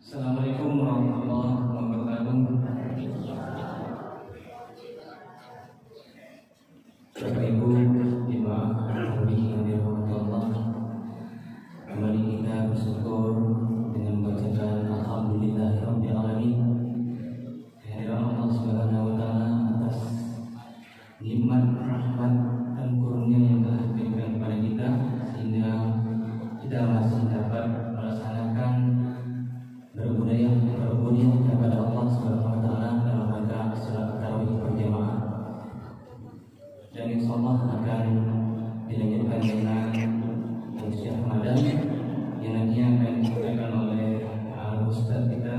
Assalamualaikum warahmatullahi wabarakatuh. Bapak Ibu jemaah yang dirahmati Allah, kembali kita bersyukur dengan membacakan Alhamdulillahirabbil alamin. Kehadiran Allah Subhanahu wa taala atas nikmat, rahmat dan karunia yang telah diberikan kepada kita sehingga kita masih dapat melaksanakan berbudaya kepada Allah Subhanahu wa taala dalam rangka salat tarawih berjamaah. Dan insyaallah akan dilanjutkan dengan tausiah Ramadan yang nantinya akan disampaikan oleh Ustaz kita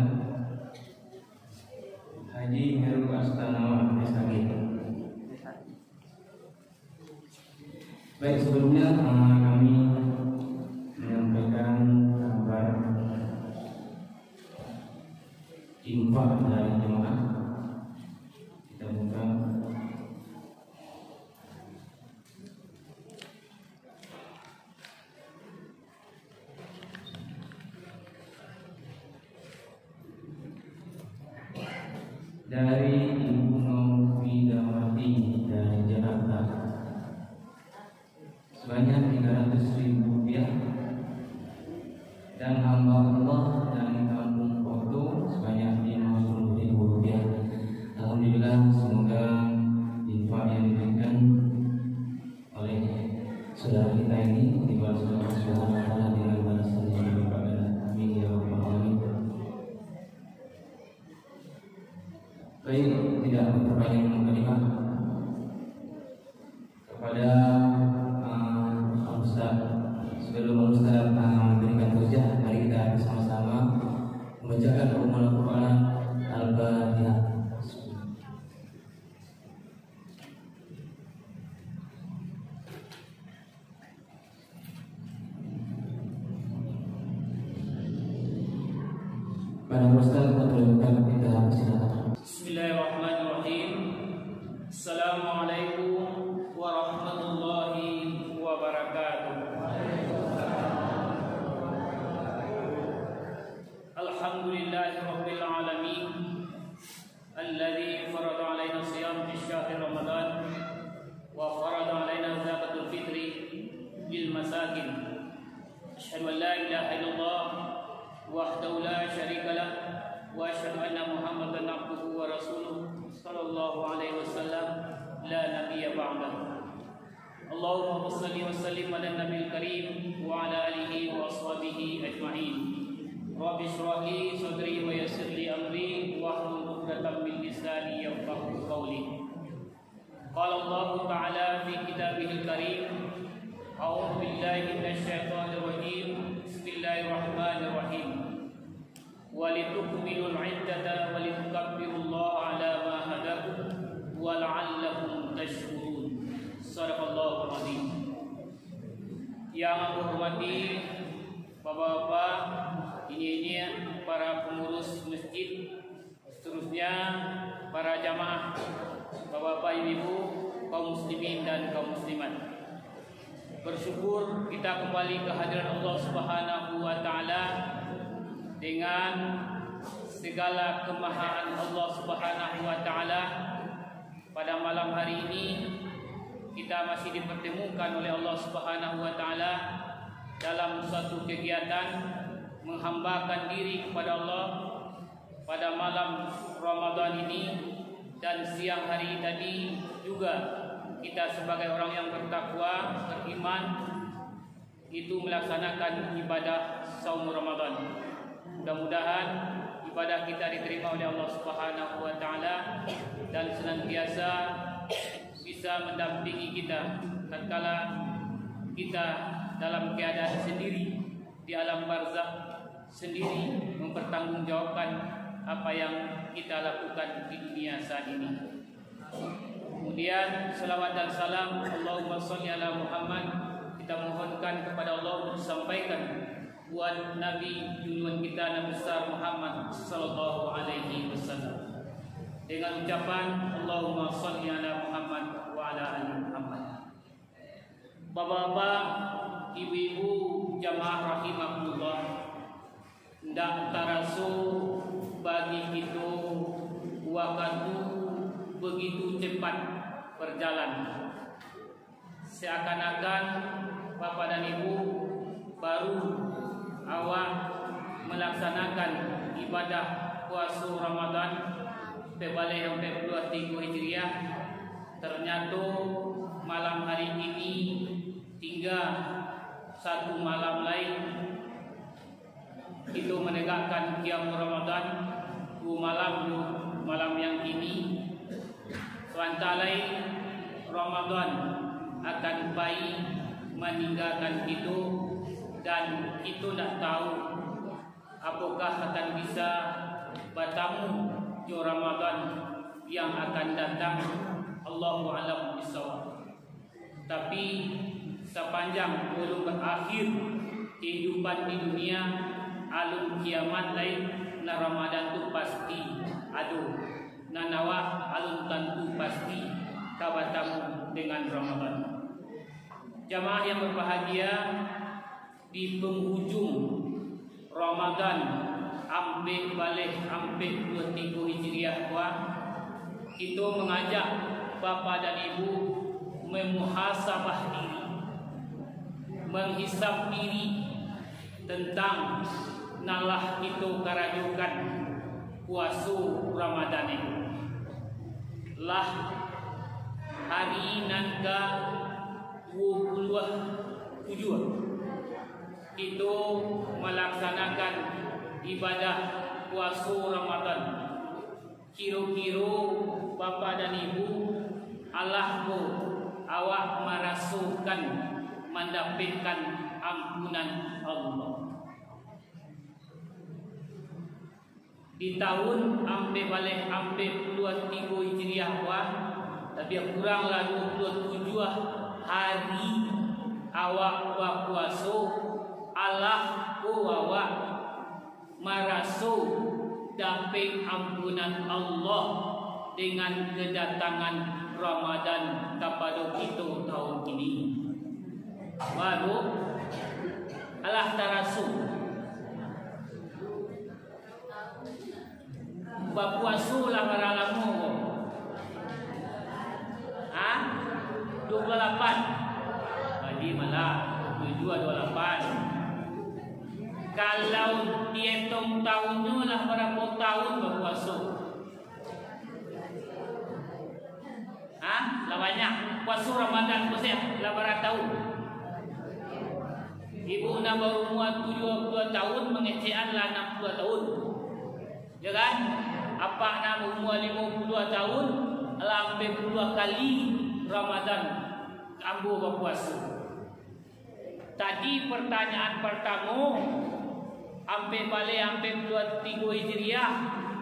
Haji Heru Astana SAG. Baik, sebelumnya kami menyampaikan kabar infak dari jemaah. Kita buka dari Ibu Novidawati dari Jakarta sebanyak 300.000 rupiah, dan hamba Allah dari Kampung Porto sebanyak 50.000 rupiah. Alhamdulillah, semoga infak yang diberikan oleh saudara kita ini dibalas oleh Allah Subhanahu wa taala dengan balasan yang berlipat. Amin ya rabbal alamin. Baik, tidak memperpanjang kalimat kepada Ustaz. Sebelum Ustaz memberikan tausiah, mari kita bersama-sama membacakan Al-Quran Al-Fatihah. Pada Ustaz terlibat kita silakan. Bismillahirrahmanirrahim. Assalamualaikum warahmatullahi wabarakatuh. Alhamdulillahirabbil alamin alladzi farada 'alaina shiyam fi syahri ramadan wa farada 'alaina zakatul fitri lil masakin. Asyhadu an la ilaha illallah wahdahu la syarika lah wa asyhadu anna Muhammadan abduhu wa rasuluh sallallahu alaihi wasallam la nabiyya ba'dahu. Allahumma shalli wa sallim ala nabiyil karim wa ala alihi wa ashabihi ajma'in. Rabbi shrah li sadri wa yassir li amri wahlul 'uqdatam min lisani yafqahu qawli. Qala Allah ta'ala fi kitabihil karim, a'udzu billahi minasy syaithanir rajim. Bismillahirrahmanirrahim. Walitukmilul 'iddata walitukabbirullaha 'ala ma hadakum wa la'allakum tashkurun. Shadaqallahul 'azim. Yang aku hormati Bapak-bapak, ini para pengurus masjid, seterusnya para jamaah, Bapak-bapak, Ibu, kaum muslimin dan kaum muslimat. Bersyukur kita kembali ke hadirat Allah Subhanahu wa taala dengan segala kemahaan Allah Subhanahu wa taala. Pada malam hari ini kita masih dipertemukan oleh Allah Subhanahu wa taala dalam suatu kegiatan menghambakan diri kepada Allah pada malam Ramadan ini, dan siang hari tadi juga kita sebagai orang yang bertakwa, beriman, itu melaksanakan ibadah saum Ramadan. Mudah-mudahan ibadah kita diterima oleh Allah Subhanahu wa taala dan senantiasa bisa mendampingi kita tatkala kita dalam keadaan sendiri di alam barzakh, sendiri mempertanggungjawabkan apa yang kita lakukan di dunia saat ini. Kemudian salawat dan salam Allahumma sholli ala Muhammad kita mohonkan kepada Allah untuk disampaikan buat Nabi junjungan kita Nabi besar Muhammad sallallahu alaihi wasallam dengan ucapan Allahumma sholli ala Muhammad wa ala ali Muhammad. Bapak-bapak, ibu-ibu jamaah rahimahullah, ndak tarasu bagi kita waktu begitu cepat berjalan, seakan-akan Bapak dan Ibu baru awak melaksanakan ibadah puasa Ramadan Februari 23 Hijriah. Ternyata malam hari ini tinggal satu malam lain itu menegakkan qiyam Ramadan. Malam yang ini sebentar lagi Ramadan akan baik meninggalkan kita, dan kita tak tahu apakah akan bisa bertemu di Ramadan yang akan datang. Allahu a'lam bishawab. Tapi sepanjang belum berakhir kehidupan di dunia, alun kiamat lain, na Ramadan tu pasti aduh, nanawa alun tentu pasti kabatamu dengan Ramadan. Jamaah yang berbahagia, di penghujung Ramadan ambil balik 23 Hijriah kita mengajak Bapa dan Ibu memuhasabah diri, menghisap diri tentang nalah kita karajukan puasa Ramadan ini. Lah hari nangka 27 kita melaksanakan ibadah puasa Ramadan. Kira-kira Bapa dan Ibu Allah ko awak merasukan mendapatkan ampunan Allah. Di tahun ampe balik ampe 23 Hijriah tapi kuranglah 27 hari awak puasa, Allah ko awak merasu dapat ampunan Allah dengan kedatangan Ramadan kepada kita tahun ini. Baru Allah tarasu berpuasa lah beralamu 28 jadi malah 28. Kalau dihitung tahunnya lah berapa tahun berpuasa? Lah banyak puasa Ramadan puasa lah berapa tahun? Ibu nak berumur 70 tahun mengecekan lah 60 tahun, ya kan? Apa nak berumur 52 tahun lah hampir 10 kali Ramadan ambu berpuasa. Tadi pertanyaan pertama hampir balik hampir 23 Hijriah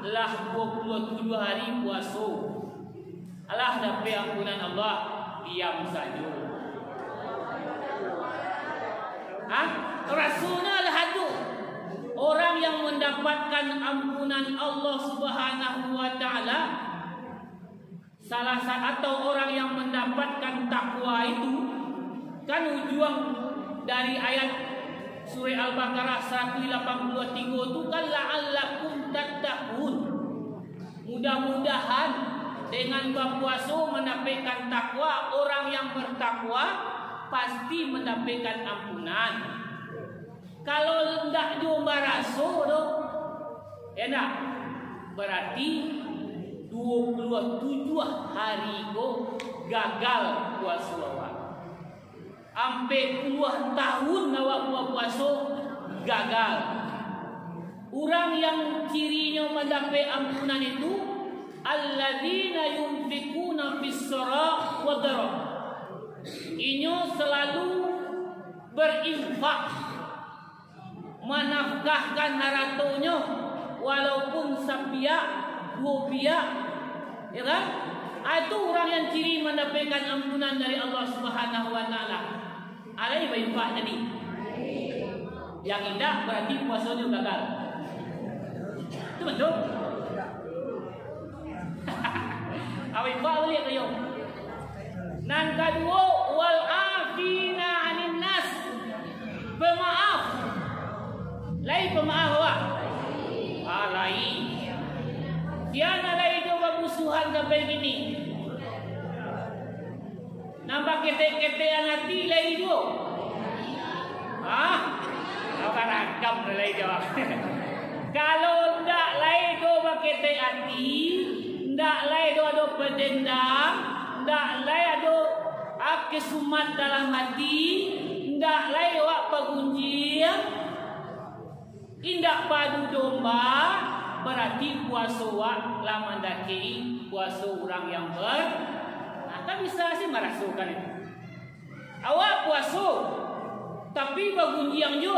lah 27 hari puasa. Allah dapat ampunan Allah, diam saja. Rasulnya lah itu orang yang mendapatkan ampunan Allah Subhanahu wa taala. Salah satu atau orang yang mendapatkan takwa itu kan ujung dari ayat surah Al-Baqarah 183 itu kan la'allakum tattaqun. Mudah-mudahan dengan berpuasa mendapatkan takwa. Orang yang bertakwa pasti mendapatkan ampunan. Kalau tidak jumpa rasul tu, enak berarti 27 hari ko gagal puasa awak. Hampir puluhan tahun awak puasa gagal. Orang yang cirinya mendapat ampunan itu alladzina yunfikuna fis-saraa wa dharra. Inyo selalu berinfak, menafkahkan hartanya walaupun sapiak, dua piak, ya kan? Itu orang yang ciri mendapatkan ampunan dari Allah Subhanahu wa taala. Alai berinfak tadi. Yang tidak berarti puasanya gagal. Itu betul. Awak boleh kayo. Nan kedua wal afina 'anil nas. Pemaaf. Lai pemaaf awak. Tiada lah itu bermusuhan sampai gini. Nampak ketek-ketekan hati lah itu. Apa rakam lah itu. Kalau ndak lah itu berketek hati, ndak lah itu ada pendendam, ndak lah ada kesumat dalam hati, ndak lah itu pegunjing, indak padu domba, berarti puasa wak laman daki puasa orang yang kan bisa sih merasukan itu. Awak puasa tapi bagunjiang jo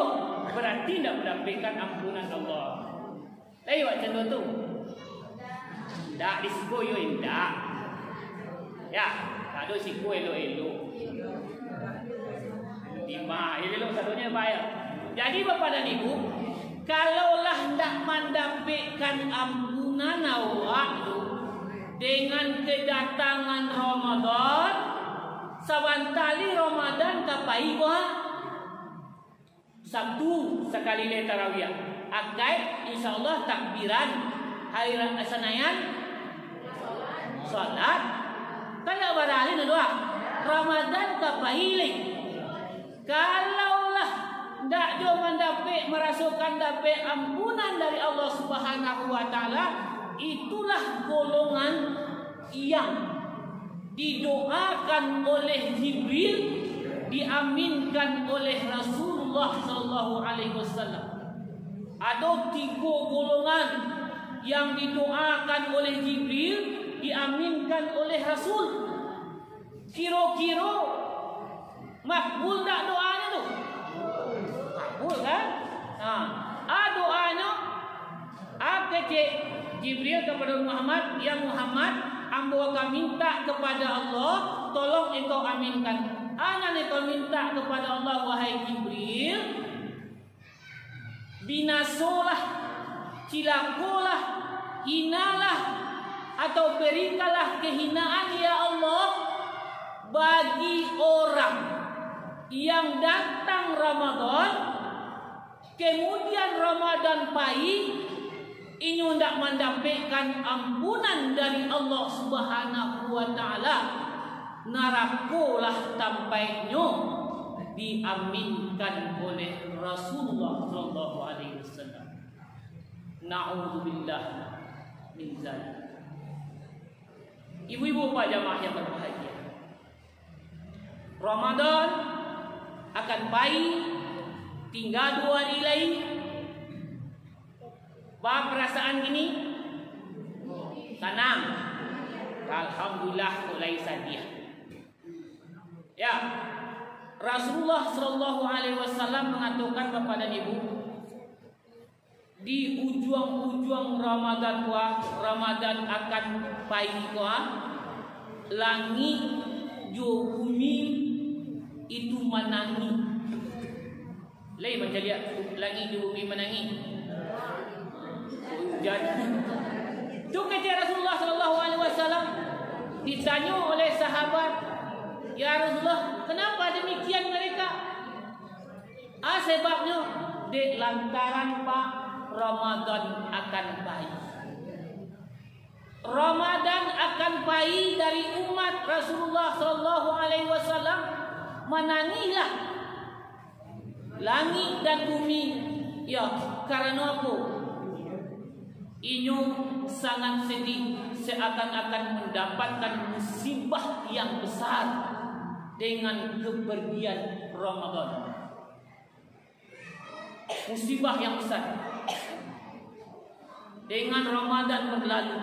berarti tidak mendapatkan ampunan Allah. Lewat contoh tu. Tak disiko yo indak. Ya, ada siko elo-elo. Lima, elo satunya bayar. Jadi Bapak dan Ibu, kalaulah hendak mendapatkan ampunan awak tu dengan kedatangan Ramadan, sabantali Ramadan kapai gua Sabtu sekali le tarawih. Akad insyaallah takbiran hari Senayan salat. Kalau barali doa Ramadan kapai le. Kalaulah ndak do mendapat merasukan dapat ampunan dari Allah Subhanahu wa taala, itulah golongan yang didoakan oleh Jibril, diaminkan oleh Rasulullah sallallahu alaihi wasallam. Ada 3 golongan yang didoakan oleh Jibril, diaminkan oleh Rasul. Kira-kira makbul tak doanya tu? Makbul kan? Doanya apa cik Jibril kepada Muhammad, ya Muhammad, hamba akan minta kepada Allah, tolong engkau aminkan. Anak engkau minta kepada Allah, wahai Jibril, binasolah, cilakolah, hinalah, atau berikanlah kehinaan ya Allah bagi orang yang datang Ramadan, kemudian Ramadan pahit, ini hendak mendapatkan ampunan dari Allah Subhanahu wa taala, narakolah tampaknya diaminkan oleh Rasulullah sallallahu alaihi wasallam. Na'udzubillah min zalik. Ibu-ibu Pak jamaah yang berbahagia, Ramadan akan pahit, tinggal 2 hari lagi. Bah perasaan gini? Tenang. Alhamdulillah mulai sadia. Ya. Rasulullah sallallahu alaihi wasallam mengatakan kepada ibu, di ujung-ujung Ramadan akan pahit langit jo bumi itu menangi. Lain macam lihat langit jo bumi menangi. Hujan. Itu ketika Rasulullah sallallahu alaihi wasallam ditanya oleh sahabat, "Ya Rasulullah, kenapa demikian mereka?" Sebabnya di lantaran Pak Ramadan akan pahit. Ramadan akan pahit dari umat Rasulullah sallallahu alaihi wasallam, menangilah langit dan bumi. Ya, karena apa? Inyo sangat sedih, seakan-akan mendapatkan musibah yang besar dengan kepergian Ramadan. Musibah yang besar dengan Ramadan berlalu.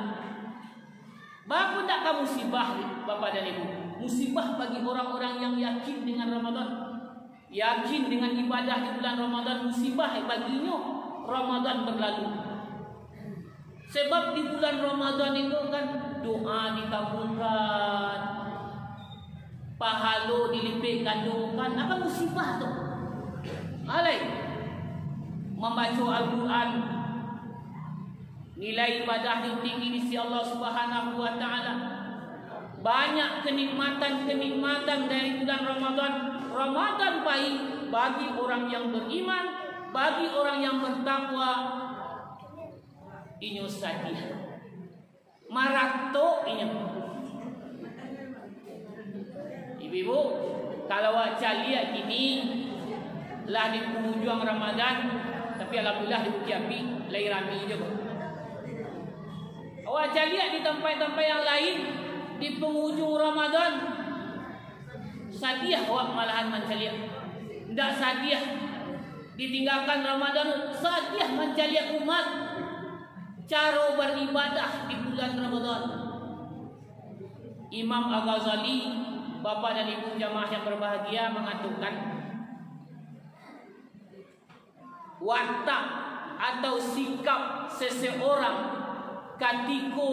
Bapak tak musibah Bapak dan Ibu? Musibah bagi orang-orang yang yakin dengan Ramadan, yakin dengan ibadah di bulan Ramadan. Musibah baginya Ramadan berlalu. Sebab di bulan Ramadan itu kan doa dikabulkan, pahala dilipat gandakan. Apa musibah tu? Alai membaca Al-Quran, nilai ibadah yang tinggi di sisi Allah Subhanahu wa taala. Banyak kenikmatan dari bulan Ramadan. Ramadan baik bagi orang yang beriman, bagi orang yang bertakwa. Inyo sadia. marato ini. Ibu-ibu, kalau awak lihat ini lah di penghujung Ramadan, tapi alhamdulillah di Bukit Api lagi ramai juga. Awak lihat di tempat-tempat yang lain di penghujung Ramadan, sadiah awak malahan mencaliak. Tidak sadiah ditinggalkan Ramadan, sadiah mencaliak umat cara beribadah di bulan Ramadan. Imam Al-Ghazali, Bapak dan Ibu jamaah yang berbahagia, mengatakan watak atau sikap seseorang ketika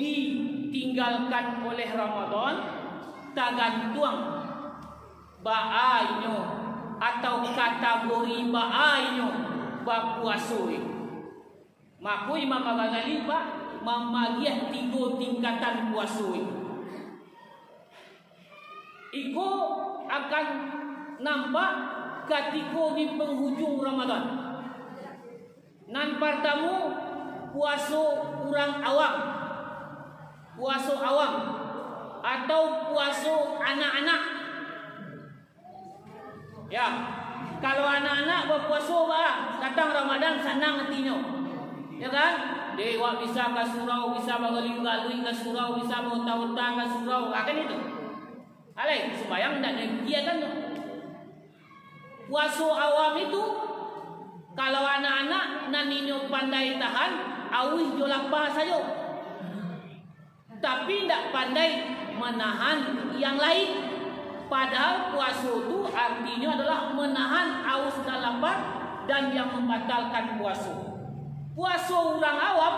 ditinggalkan oleh Ramadan tergantung ba'ainyo atau kategori ba'ainyo berpuasa. Maka Imam Al-Ghazali Pak membagiah 3 tingkatan puasa. Iko akan nampak ketika di penghujung Ramadan. Nan pertama puasa orang awam, puasa awam atau puasa anak-anak. Ya, kalau anak-anak berpuasa datang Ramadan senang hatinya, ya kan? Dewa bisa ke surau, bisa mengalui ke surau, bisa mentah-mentah ke surau, akan itu. Alai sembahyang dan kegiatan tu. Puasa awam itu kalau anak-anak naninyo pandai tahan, awih jo lapar saja. Tapi tidak pandai menahan yang lain. Padahal puasa itu artinya adalah menahan aus dan lapar dan yang membatalkan puasa. Puasa orang awam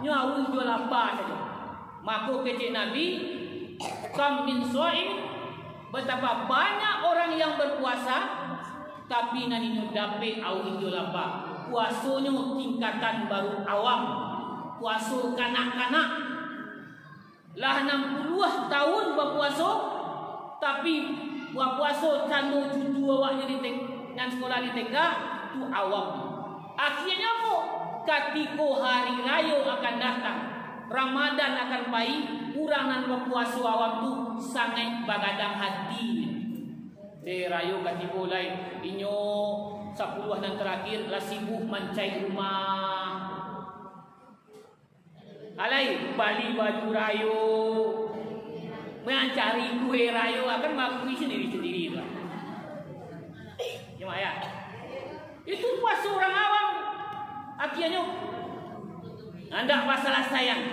nyo awih jo lapar saja. Maka kecik Nabi kam min so'im, betapa banyak orang yang berpuasa tapi naninyo dapat awih jo lapar. Puasanya tingkatan baru awam, puasa kanak-kanak lah 60 tahun berpuasa tapi berpuasa candu cucu awak jadi dan sekolah di TK tu awam. Akhirnya kok ketika hari raya akan datang, Ramadan akan pai, kurang nan berpuasa awam tu sangat bagadang hati. Rayo ketika lain inyo 10 dan terakhir lah sibuk mencari rumah. Alai bali baju rayo, mencari kue rayo akan makui sendiri-sendiri lah. Cuma ya, itu puasa orang awam. Akhirnya anda masalah sayang.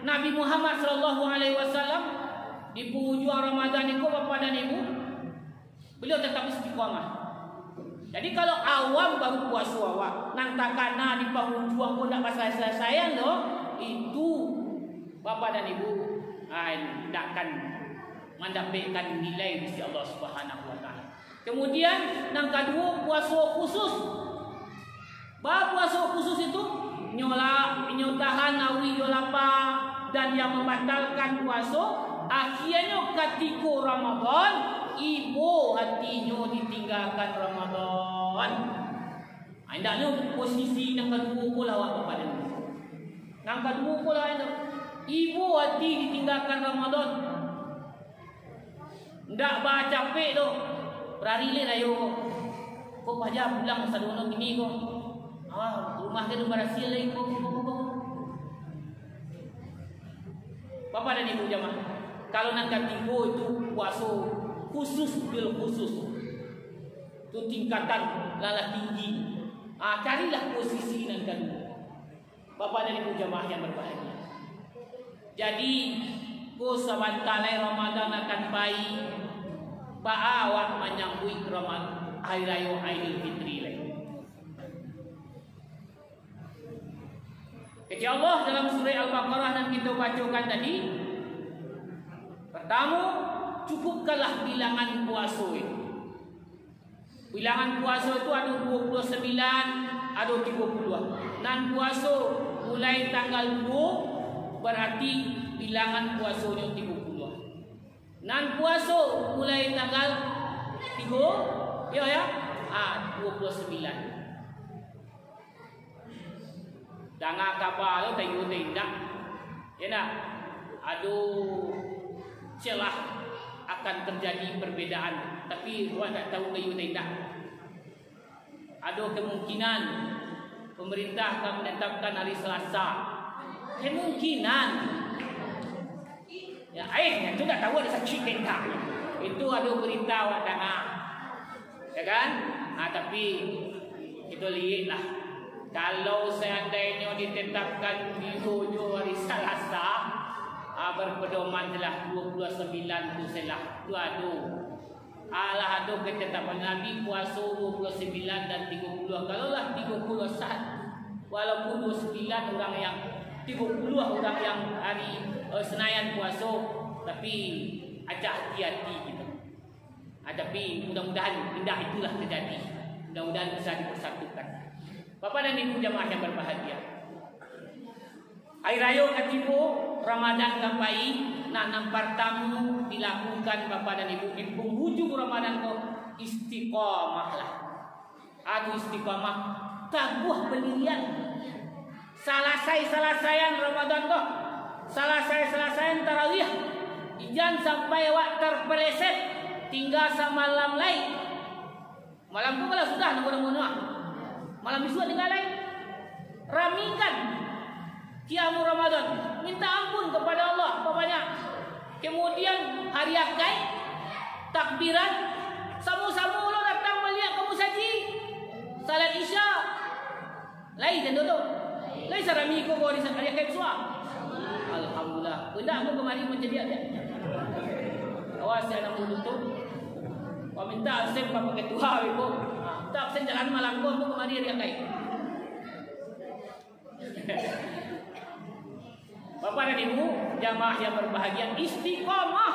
Nabi Muhammad SAW di penghujung Ramadan itu Bapak dan Ibu, beliau tetap istiqomah. Jadi kalau awam baru puasa awak, nantakana di penghujung pun tidak masalah sayang loh, itu Bapak dan Ibu tidak akan mendapatkan nilai di Allah Subhanahu Wa Taala. Kemudian yang kedua puasa khusus. Puasa khusus itu nyotahan awi yolapa dan yang membatalkan puasa. Akhirnya ketika Ramadan ibu hatinya ditinggalkan Ramadan. Hendaknya posisi yang kedua pula awak kepada yang kedua pula ibu hati ditinggalkan Ramadan. Ndak baca capek tu. Berari le rayo. Kok aja pulang sadono gini kok. Rumah dia berhasil lagi kok. Bapak dan Ibu jamaah, kalau nak ketiga itu puasa khusus bil khusus. Itu tingkatan lala tinggi. Carilah posisi yang kedua. Bapak dan Ibu jamaah yang berbahagia. Jadi, ku sebentar Ramadan akan baik. Awak menyambut Ramadan hari raya Aidil Fitri lagi. Kata Allah dalam surah Al-Baqarah yang kita bacakan tadi, pertama, cukupkanlah bilangan puasa itu. Bilangan puasa itu ada 29, ada 30. Dan puasa mulai tanggal 2 berarti bilangan puasanya 30. Dan puasa mulai tanggal 3 ya 29. Jangan kapal tayu tindak. Ya nak, aduh celah akan terjadi perbedaan, tapi gua tak tahu kayu tidak. Ada kemungkinan pemerintah akan menetapkan hari Selasa. Kemungkinan. Ya, itu tak tahu ada saksi tentang. Itu ada berita awak dengar. Ya kan? Tapi itu lihatlah. Kalau seandainya ditetapkan di hujung hari Selasa, berpedoman telah 29 tu selah. Tu Allah ada ketetapan Nabi puasa 29 dan 30. Kalaulah 31, walaupun 29 orang yang 30 orang yang hari Senayan puasa, tapi ajak hati-hati gitu. Tapi mudah-mudahan tidak itulah terjadi. Mudah-mudahan bisa dipersatukan. Bapak dan Ibu jamaah yang berbahagia. Hari Raya ketiba Ramadan sampai nampar tamu dilakukan Bapak dan Ibu di penghujung Ramadan kok istiqamahlah. Adu istiqamah tabuh pendirian. Salah-sayan Ramadan kok. Salah-sayan tarawih. Jangan sampai awak terpeleset tinggal semalam lain. Malam tu kalau sudah nombor-nombor. Malam besok tinggal lain. Ramikan Qiyamul Ramadan, minta ampun kepada Allah banyak. Kemudian hari akad takbiran, sama-sama lo datang melihat kamu saji salat Isya. Lain dan duduk. Lain sarami ko hari akad suah. Alhamdulillah. Benda aku kemari menjadi dia. Awas jangan mulut tu. Kau minta absen apa ketua ibu. Tak absen jalan malam kau kemari hari akad. Bapak dan Ibu jamaah yang berbahagia, istiqamah.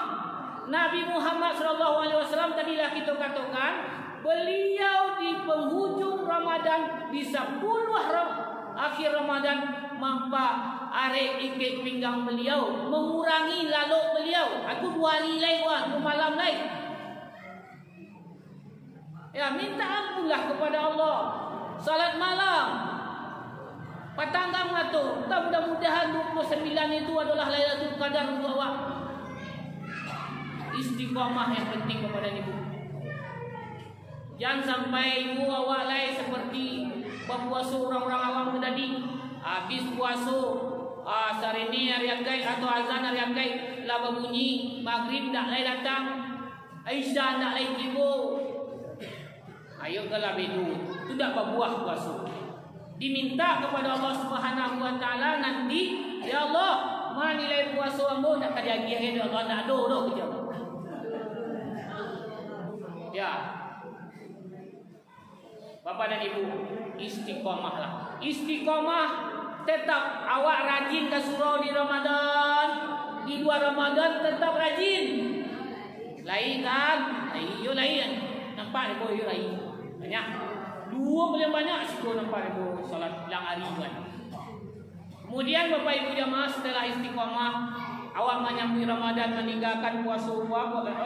Nabi Muhammad SAW tadilah kita katakan beliau di penghujung Ramadan di 10 akhir Ramadan mampa arek ikat pinggang beliau, mengurangi laluk beliau. Aku 2 hari lain, 2 malam lain. Ya, minta ampunlah kepada Allah. Salat malam. Patanggang ngatur, mudah-mudahan 29 itu adalah Lailatul Qadar untuk awak. Istiqamah yang penting kepada ibu. Jangan sampai ibu awak lain seperti berpuasa orang-orang awam tadi. Habis puasa, sareni hari agai atau azan hari agai lah berbunyi, maghrib tak lain datang, Aisyah tak lain tiba. Ayo kalau bedu, itu tak berbuah puasa. Diminta kepada Allah Subhanahu wa taala nanti, ya Allah, mana nilai puasa hamba nak kajagi Allah nak do kerja. Ya. Bapak dan Ibu, istiqamahlah. Istiqamah tetap awak rajin ke surau di Ramadan, di luar Ramadan tetap rajin. Lain kan? Iyo lain. Nampak ko iyo lain. Banyak. 2 paling banyak syukur nampak ibu salat bilang hari kan. Kemudian Bapak Ibu jamaah setelah istiqamah awak menyambut Ramadan, meninggalkan puasa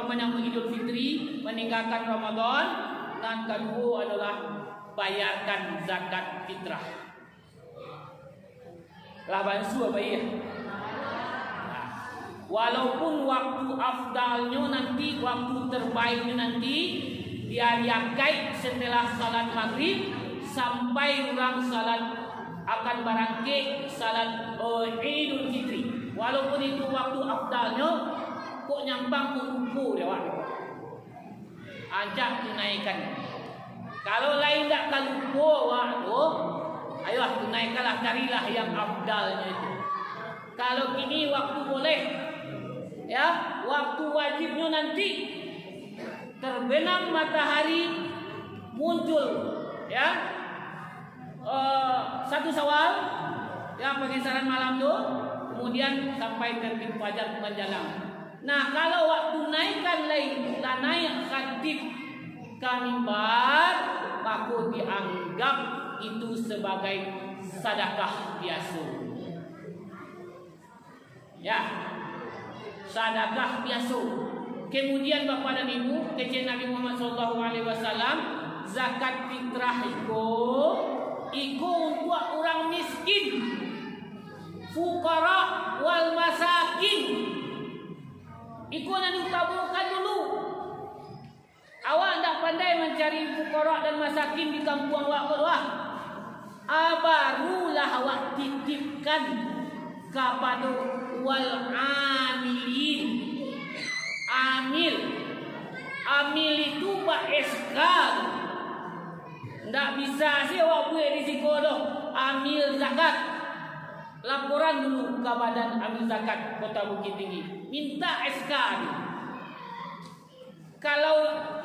menyambut Idul Fitri, meninggalkan Ramadan, dan kedua adalah bayarkan zakat fitrah. Lah bansu apa ya? Walaupun waktu afdalnya nanti, waktu terbaiknya nanti di hari akad setelah salat maghrib sampai orang salat akan barangkit salat Idul Fitri. Walaupun itu waktu afdalnya, kok nyampang kuku dia wak. Ajak tunaikan. Kalau lain tak kalupo wak tu, ayo tunaikanlah, carilah yang afdalnya itu. Kalau kini waktu boleh, ya waktu wajibnya nanti terbenam matahari muncul, ya 1 Syawal, ya pengesaran malam tu, kemudian sampai terbit fajar menjelang. Nah kalau waktu naikkan lain, naik khatib ke mimbar, maka dianggap itu sebagai sedekah biasa. Ya, sedekah biasa. Kemudian Bapak dan Ibu, kecil Nabi Muhammad SAW, zakat fitrah itu untuk orang miskin, fuqara wal Ikut yang ditaburkan dulu. Awak tak pandai mencari fuqara dan masakin di kampung awak keluar. Barulah awak titipkan kepada wal amilin. Amil itu SK. Tak bisa sih awak buat risiko tu. Amil zakat. Laporan dulu ke Badan Amil Zakat Kota Bukit Tinggi. Minta SK ni. Kalau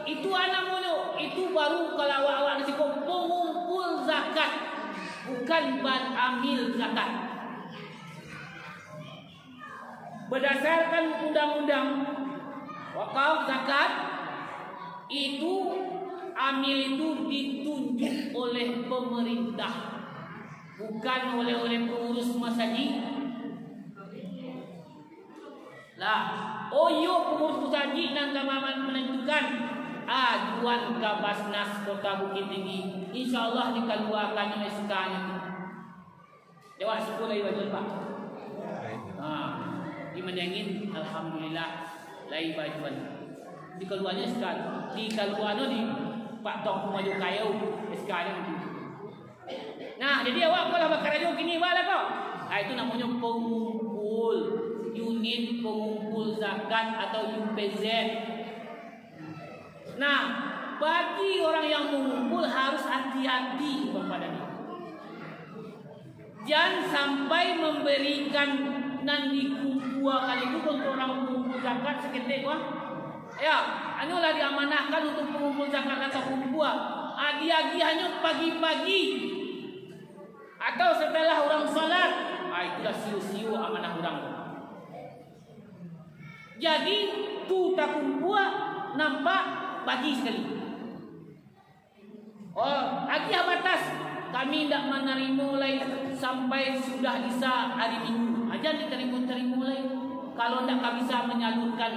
itu namanya, itu baru kalau awak risiko pengumpul zakat, bukan amil zakat. Berdasarkan undang-undang wakaf zakat, itu amil itu ditunjuk oleh pemerintah, bukan oleh pengurus masjid. Lah, pengurus masjid nan menentukan ajuan ke Basnas Kota Bukit Tinggi. InsyaAllah dikeluarkan SK-nya. Jawab syukur lagi bajuan Pak. Dimenangin alhamdulillah lagi bajuan. Dikeluarnya SK. Dikeluarnya di Pak Tok Maju Kayu SK-nya. Nah, jadi awak kalau bakar aja gini bala kau. Itu namanya pengumpul, unit pengumpul zakat atau UPZ. Nah, bagi orang yang mengumpul harus hati-hati kepada dia. Jangan sampai memberikan nan dikumpul kali itu untuk orang pengumpul zakat seketik wah. Ya, anulah diamanahkan untuk pengumpul zakat atau kumpul. Agi-agi hanya pagi-pagi atau setelah orang salat. Itulah siu-siu amanah orang. Jadi tu tak kumpul nampak pagi sekali. Agi batas kami tidak menerima lagi sampai sudah isa hari Minggu. Aja diterima lagi. Kalau tidak kami bisa menyalurkan.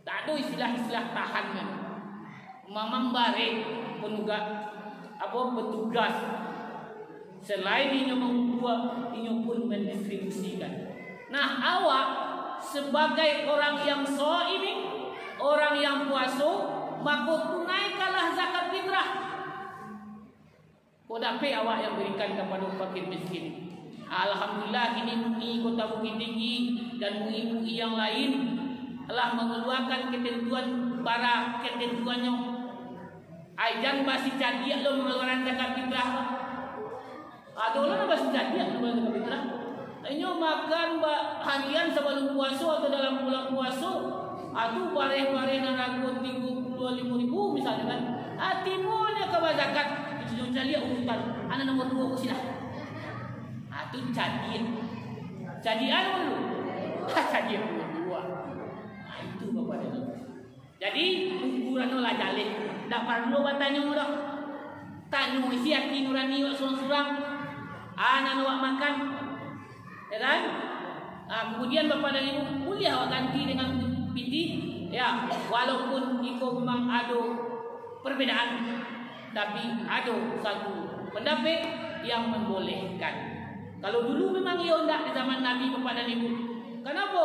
Tak ada istilah-istilah tahan kan. Mamam barek petugas selain ini membuat ini pun mendistribusikan. Nah, awak sebagai orang yang ini orang yang puasa, maka tunaikanlah zakat fitrah. Kodape awak yang berikan kepada fakir miskin. Alhamdulillah ini MUI Kota Bukit Tinggi dan MUI yang lain telah mengeluarkan ketentuan para ketentuannya. Jangan masih jadi lo mengeluarkan zakat fitrah. Adolah masih jadi lo mengeluarkan zakat fitrah. Ini makan harian sebelum puasa atau dalam bulan puasa. Atu bareh-bareh na ragu 35.000 misalnya kan. Timunya ke zakat. Itu jadi urutan. Anak nomor 2 ku silah. Atu jadian. Jadian dulu. Jadian nomor 2. Itu Bapak dia. Jadi ukuran lah jalin. Tak perlu bertanya dah. Tanya isi hati nurani wak surang-surang. Anak awak makan. Ya kan? Kemudian Bapak dan Ibu boleh awak ganti dengan piti. Ya, walaupun ikut memang ada perbedaan, tapi ada satu pendapat yang membolehkan. Kalau dulu memang ia tidak di zaman Nabi Bapak dan Ibu. Kenapa?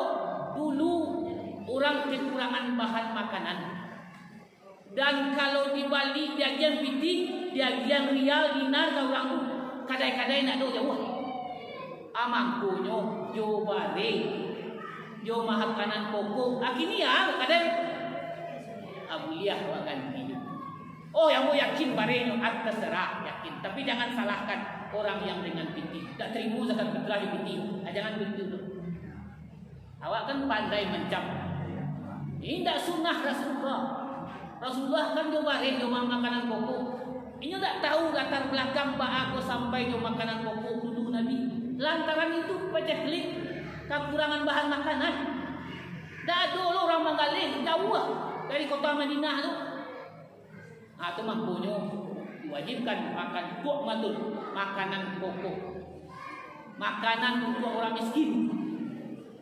Dulu orang kekurangan bahan makanan. Dan kalau di Bali diagian piti, diagian rial, dinar, orang tu kadai-kadai nak ada jauh. Amangkunyo, jo bare, jo makanan pokok. Akini ya, kadai abuliah wa ganti. Yang mau yakin barenya atas terserah yakin, tapi jangan salahkan orang yang dengan piti. Tak terima zakat fitrah di piti. Jangan begitu. Awak kan pandai mencap. Ini tak sunnah Rasulullah. Rasulullah kan dia bare dia makanan pokok. Ini tak tahu latar belakang aku sampai dia makanan pokok dulu Nabi. Lantaran itu baca klik kekurangan bahan makanan. Tak ada orang menggalih jauh dari kota Madinah tu. Itu mampunya diwajibkan makan tuak matul makanan pokok. Makanan untuk orang miskin.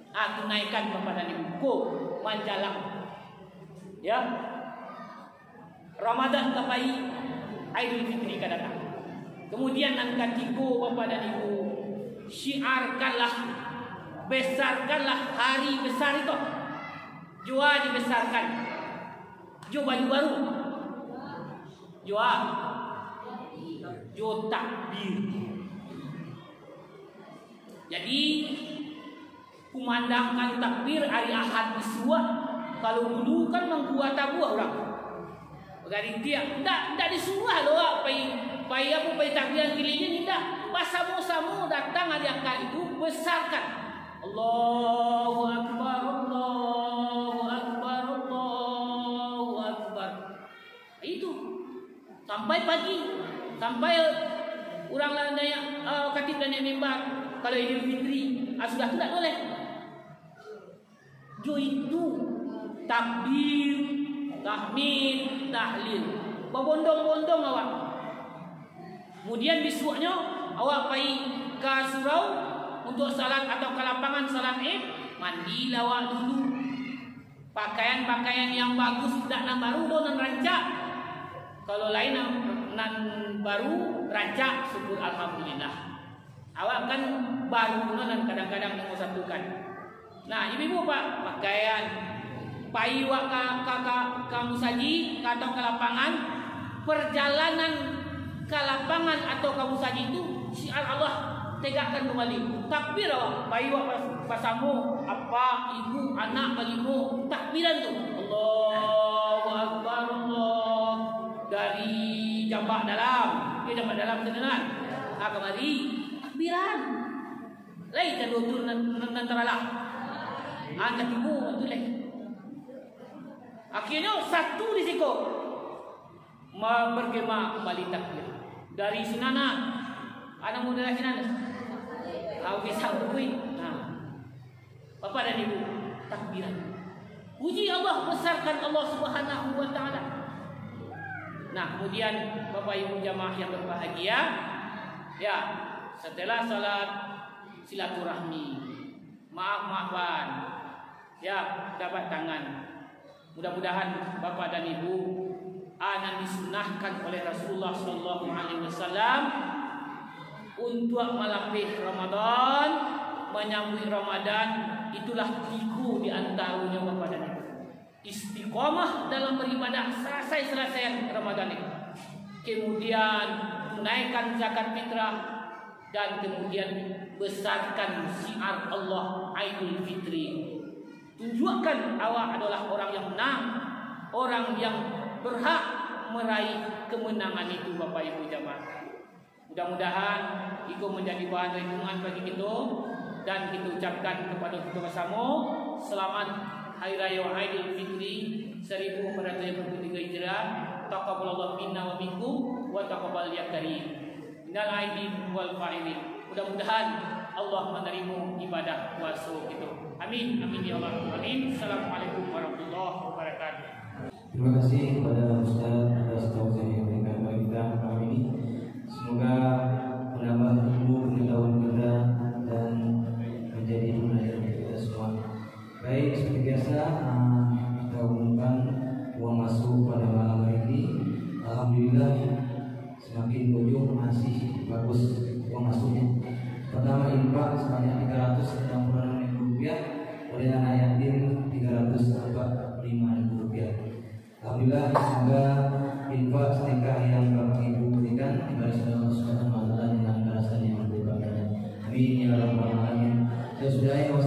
Tunaikan kepada Ibu Manjalang. Ya. Ramadan kapai Aidil Fitri kada datang. Kemudian angkat tiga Bapak dan Ibu, syiarkanlah besarkanlah hari besar itu. Jua dibesarkan. Jo baju baru. Jua. Jo takbir. Jadi kumandangkan takbir hari Ahad disuat. Kalau dulu kan membuat tabuah orang. Berarti dia tidak disuruh loh pai takbiran keliling tidak. Pas samu datang hari Ahad itu besarkan. Allahu Akbar, Allahu Akbar, Allahu Akbar. Itu sampai pagi, sampai orang lain yang khatib dan yang mimbar. Kalau Idul Fitri sudah tidak boleh. Jo itu takbir, tahmid, tahlil. Berbondong-bondong awak. Kemudian besoknya awak pergi ke surau untuk salat atau ke lapangan salat Id, mandi awak dulu. Pakaian-pakaian yang bagus, tidak nan baru dan rancak. Kalau lain nan baru rancak, syukur alhamdulillah. Awak kan baru dan kadang-kadang mau satukan. Nah, ibu-ibu pak pakaian pai wak ke musaji atau ke lapangan, perjalanan ke lapangan atau ke musaji itu syiar Allah tegakkan kembali. Takbir awak pai wak pasamu apa ibu anak bagimu takbiran tu. Allahu Akbar, Allah dari jambak dalam ke jambak dalam tenan. Kemari takbiran. Lain kan turun nantaralah. Angkat ibu betul leh. Akhirnya satu di situ bergema kembali takbir dari Sunana. Anak muda dari Sunana. Kau bisa bukui. Bapak dan ibu takbiran. Puji Allah, besarkan Allah Subhanahu wa taala. Nah, kemudian Bapak Ibu jamaah yang berbahagia, ya, setelah salat silaturahmi, maaf-maafan, ya, dapat tangan. Mudah-mudahan Bapak dan Ibu akan disunahkan oleh Rasulullah sallallahu alaihi wasallam untuk melapih Ramadan, menyambut Ramadan. Itulah tiku di antaranya Bapak dan Ibu. Istiqomah dalam beribadah selesai Ramadan itu. Kemudian tunaikan zakat fitrah dan kemudian besarkan syiar Allah Aidul Fitri. Tunjukkan awak adalah orang yang menang, orang yang berhak meraih kemenangan itu Bapak Ibu jamaah. Mudah-mudahan itu menjadi bahan renungan bagi kita dan kita ucapkan kepada kita bersama selamat Hari Raya Aidil Fitri 1443 Hijrah. Taqabbalallahu minna wa minkum wa taqabbal ya karim. Minal aidin wal fa'ilin. Mudah-mudahan Allah menerima ibadah puasa kita. Amin. Amin ya Allah. Amin. Assalamualaikum warahmatullahi wabarakatuh. Terima kasih kepada Ustaz atas tausiah yang diberikan kepada kita malam ini. Semoga menambah ilmu pengetahuan kita dan menjadi pelajaran kita semua. Baik, seperti biasa kita umumkan uang masuk pada malam hari ini. Alhamdulillah semakin ujung masih bagus uang masuknya. Pertama infak sebanyak Rp366.000, oleh anak yatim Rp345.000. Alhamdulillah, semoga infak sedekah yang Bapak Ibu berikan dibalas oleh Allah Subhanahu wa taala dengan balasan yang berlipat ganda. Amin ya rabbal alamin. Wassalamualaikum